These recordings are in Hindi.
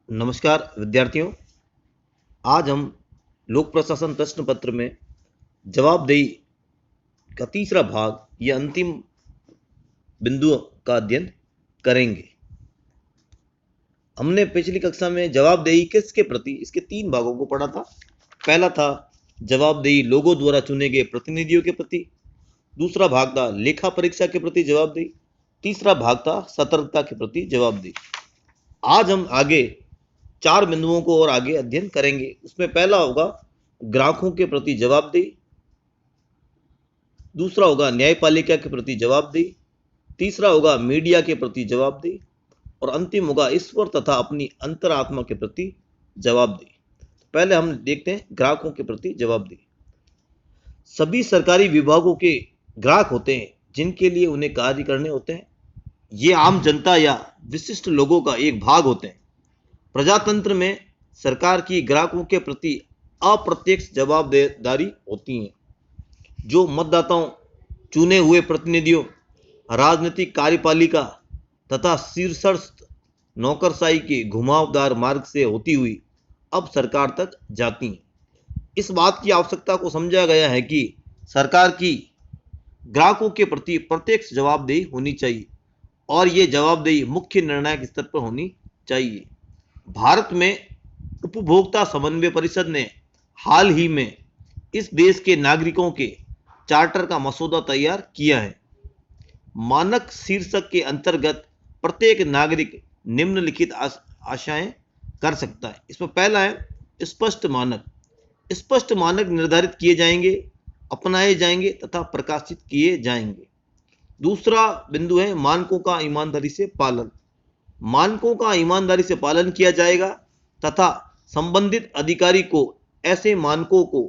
नमस्कार विद्यार्थियों। आज हम लोक प्रशासन प्रश्न पत्र में जवाबदेही का तीसरा भाग या अंतिम बिंदुओं का अध्ययन करेंगे। हमने पिछली कक्षा में जवाबदेही किसके प्रति इसके 3 भागों को पढ़ा था। पहला था जवाबदेही लोगों द्वारा चुने गए प्रतिनिधियों के प्रति, दूसरा भाग था लेखा परीक्षा के प्रति जवाबदेही, तीसरा भाग था सतर्कता के प्रति जवाबदेही। आज हम आगे 4 बिंदुओं को और आगे अध्ययन करेंगे। उसमें पहला होगा ग्राहकों के प्रति जवाबदेही, दूसरा होगा न्यायपालिका के प्रति जवाबदेही, तीसरा होगा मीडिया के प्रति जवाबदेही और अंतिम होगा ईश्वर तथा अपनी अंतरात्मा के प्रति जवाबदेही। पहले हम देखते हैं ग्राहकों के प्रति जवाबदेही। सभी सरकारी विभागों के ग्राहक होते हैं जिनके लिए उन्हें कार्य करने होते हैं। ये आम जनता या विशिष्ट लोगों का एक भाग होते हैं। प्रजातंत्र में सरकार की ग्राहकों के प्रति अप्रत्यक्ष जवाबदेही होती है, जो मतदाताओं, चुने हुए प्रतिनिधियों, राजनीतिक कार्यपालिका तथा शीर्षस्थ नौकरशाही के घुमावदार मार्ग से होती हुई अब सरकार तक जाती हैं। इस बात की आवश्यकता को समझा गया है कि सरकार की ग्राहकों के प्रति प्रत्यक्ष जवाबदेही होनी चाहिए और ये जवाबदेही मुख्य निर्णायक स्तर पर होनी चाहिए। भारत में उपभोक्ता समन्वय परिषद ने हाल ही में इस देश के नागरिकों के चार्टर का मसौदा तैयार किया है। मानक शीर्षक के अंतर्गत प्रत्येक नागरिक निम्नलिखित आशाएं कर सकता है। इसमें पहला है स्पष्ट मानक। स्पष्ट मानक निर्धारित किए जाएंगे, अपनाए जाएंगे तथा प्रकाशित किए जाएंगे। दूसरा बिंदु है मानकों का ईमानदारी से पालन। मानकों का ईमानदारी से पालन किया जाएगा तथा संबंधित अधिकारी को ऐसे मानकों को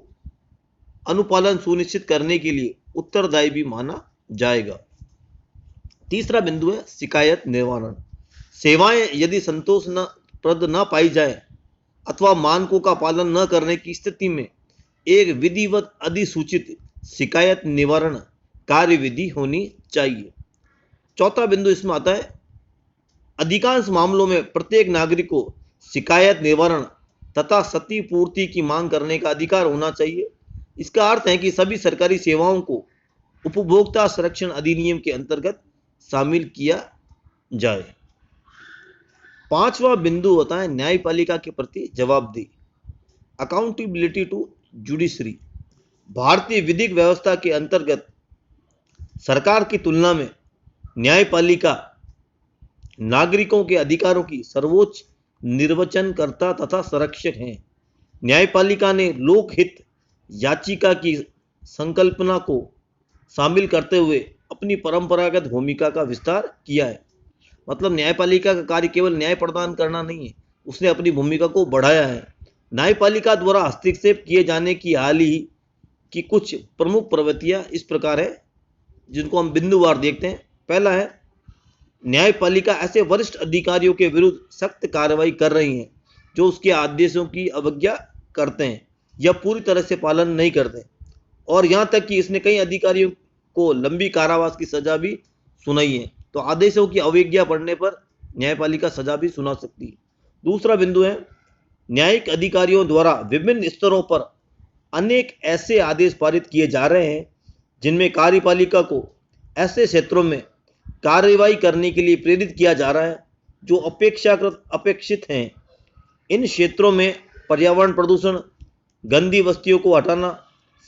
अनुपालन सुनिश्चित करने के लिए उत्तरदायी भी माना जाएगा। तीसरा बिंदु है शिकायत निवारण। सेवाएं यदि संतोषप्रद न पाई जाए अथवा मानकों का पालन न करने की स्थिति में एक विधिवत अधिसूचित शिकायत निवारण कार्यविधि होनी चाहिए। चौथा बिंदु इसमें आता है अधिकांश मामलों में प्रत्येक नागरिक को शिकायत निवारण तथा क्षतिपूर्ति की मांग करने का अधिकार होना चाहिए। इसका अर्थ है कि सभी सरकारी सेवाओं को उपभोक्ता संरक्षण अधिनियम के अंतर्गत शामिल किया जाए। पांचवा बिंदु होता है न्यायपालिका के प्रति जवाबदेही, अकाउंटेबिलिटी टू जुडिशरी। भारतीय विधिक व्यवस्था के अंतर्गत सरकार की तुलना में न्यायपालिका नागरिकों के अधिकारों की सर्वोच्च निर्वचनकर्ता तथा संरक्षक हैं। न्यायपालिका ने लोकहित याचिका की संकल्पना को शामिल करते हुए अपनी परंपरागत भूमिका का विस्तार किया है। मतलब न्यायपालिका का कार्य केवल न्याय प्रदान करना नहीं है, उसने अपनी भूमिका को बढ़ाया है। न्यायपालिका द्वारा हस्तक्षेप किए जाने की हाल ही की कुछ प्रमुख प्रवृत्तियां इस प्रकार है, जिनको हम बिंदुवार देखते हैं। पहला है न्यायपालिका ऐसे वरिष्ठ अधिकारियों के विरुद्ध सख्त कार्रवाई कर रही है जो उसके आदेशों की अवज्ञा करते हैं या पूरी तरह से पालन नहीं करते, और यहां तक कि इसने कई अधिकारियों को लंबी कारावास की सजा भी सुनाई है। तो आदेशों की अवज्ञा पड़ने पर न्यायपालिका सजा भी सुना सकती है। दूसरा बिंदु है न्यायिक अधिकारियों द्वारा विभिन्न स्तरों पर अनेक ऐसे आदेश पारित किए जा रहे हैं जिनमें कार्यपालिका को ऐसे क्षेत्रों में कार्रवाई करने के लिए प्रेरित किया जा रहा है जो अपेक्षाकृत अपेक्षित हैं। इन क्षेत्रों में पर्यावरण प्रदूषण, गंदी बस्तियों को हटाना,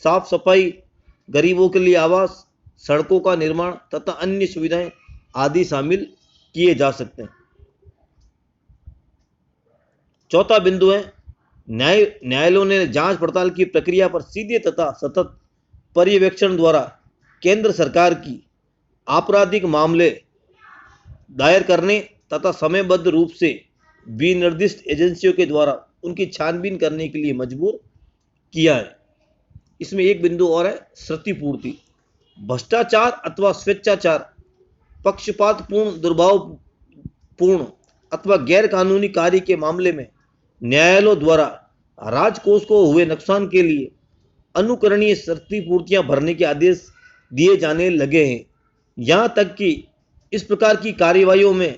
साफ सफाई, गरीबों के लिए आवास, सड़कों का निर्माण तथा अन्य सुविधाएं आदि शामिल किए जा सकते हैं। चौथा बिंदु है न्यायालयों ने जांच पड़ताल की प्रक्रिया पर सीधे तथा सतत पर्यवेक्षण द्वारा केंद्र सरकार की आपराधिक मामले दायर करने तथा समयबद्ध रूप से विनिर्दिष्ट एजेंसियों के द्वारा उनकी छानबीन करने के लिए मजबूर किया है। इसमें एक बिंदु और है क्षतिपूर्ति। भ्रष्टाचार अथवा स्वेच्छाचार, पक्षपातपूर्ण, दुर्भावपूर्ण अथवा गैर कानूनी कार्य के मामले में न्यायालयों द्वारा राजकोष को हुए नुकसान के लिए अनुकरणीय क्षतिपूर्तियां भरने के आदेश दिए जाने लगे हैं। यहां तक कि इस प्रकार की कार्यवाहियों में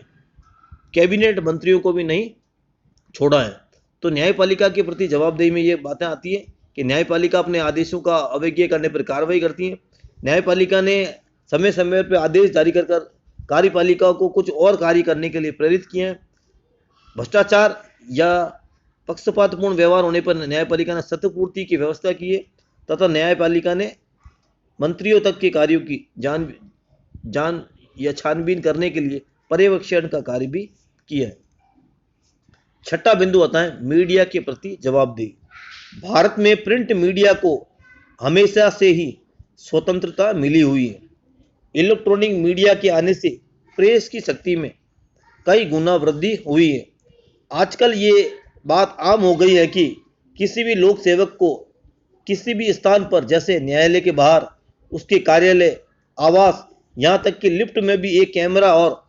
कैबिनेट मंत्रियों को भी नहीं छोड़ा है। तो न्यायपालिका के प्रति जवाबदेही में ये बातें आती है कि न्यायपालिका अपने आदेशों का अवज्ञा करने पर कार्रवाई करती है। न्यायपालिका ने समय समय पर आदेश जारी कर कार्यपालिका को कुछ और कार्य करने के लिए प्रेरित किए हैं। भ्रष्टाचार या पक्षपातपूर्ण व्यवहार होने पर न्यायपालिका ने क्षतिपूर्ति की व्यवस्था की है तथा न्यायपालिका ने मंत्रियों तक के कार्यों की जान या छानबीन करने के लिए पर्यवेक्षण का कार्य भी किया है। छठा बिंदु आता है मीडिया के प्रति जवाबदेही। भारत में प्रिंट मीडिया को हमेशा से ही स्वतंत्रता मिली हुई है। इलेक्ट्रॉनिक मीडिया के आने से प्रेस की शक्ति में कई गुना वृद्धि हुई है। आजकल ये बात आम हो गई है कि किसी भी लोक सेवक को किसी भी स्थान पर, जैसे न्यायालय के बाहर, उसके कार्यालय, आवास, यहाँ तक कि लिफ्ट में भी एक कैमरा और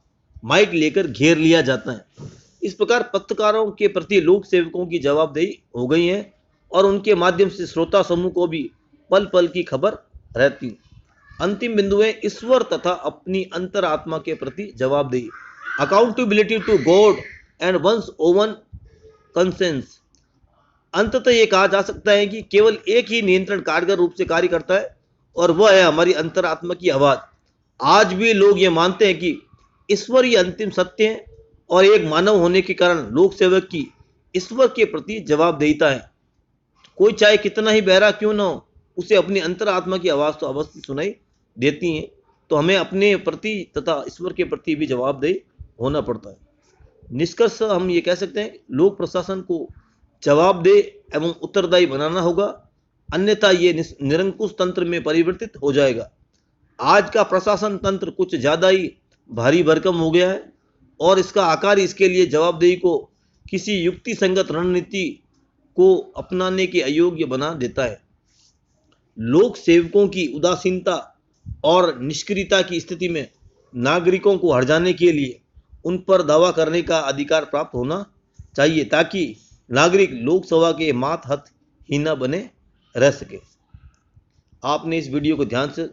माइक लेकर घेर लिया जाता है। इस प्रकार पत्रकारों के प्रति लोक सेवकों की जवाबदेही हो गई है और उनके माध्यम से श्रोता समूह को भी पल पल की खबर रहती है। अंतिम बिंदु है ईश्वर तथा अपनी अंतरात्मा के प्रति जवाबदेही। Accountability to God and one's own conscience. अंततः ये कहा जा सकता है कि केवल एक ही नियंत्रण कारगर रूप से कार्य करता है और वह है हमारी अंतरात्मा की आवाज। आज भी लोग ये मानते हैं कि ईश्वर ही अंतिम सत्य है और एक मानव होने के कारण लोक सेवक की ईश्वर के प्रति जवाबदेहिता है। कोई चाहे कितना ही बहरा क्यों ना हो, उसे अपनी अंतरात्मा की आवाज तो अवश्य सुनाई देती है। तो हमें अपने प्रति तथा ईश्वर के प्रति भी जवाबदेही होना पड़ता है। निष्कर्ष हम ये कह सकते हैं, लोक प्रशासन को जवाबदेह एवं उत्तरदायी बनाना होगा, अन्यथा ये निरंकुश तंत्र में परिवर्तित हो जाएगा। आज का प्रशासन तंत्र कुछ ज्यादा ही भारी भरकम हो गया है और इसका आकार इसके लिए जवाबदेही को किसी युक्ति संगत रणनीति को अपनाने के अयोग्य बना देता है। लोक सेवकों की उदासीनता और निष्क्रियता की स्थिति में नागरिकों को हर्जाने के लिए उन पर दावा करने का अधिकार प्राप्त होना चाहिए, ताकि नागरिक लोकसभा के मातहत ही न बने रह सके। आपने इस वीडियो को ध्यान से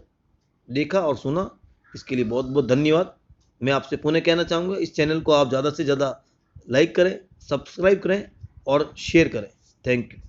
देखा और सुना, इसके लिए बहुत बहुत धन्यवाद। मैं आपसे पुनः कहना चाहूँगा, इस चैनल को आप ज़्यादा से ज़्यादा लाइक करें, सब्सक्राइब करें और शेयर करें। Thank you.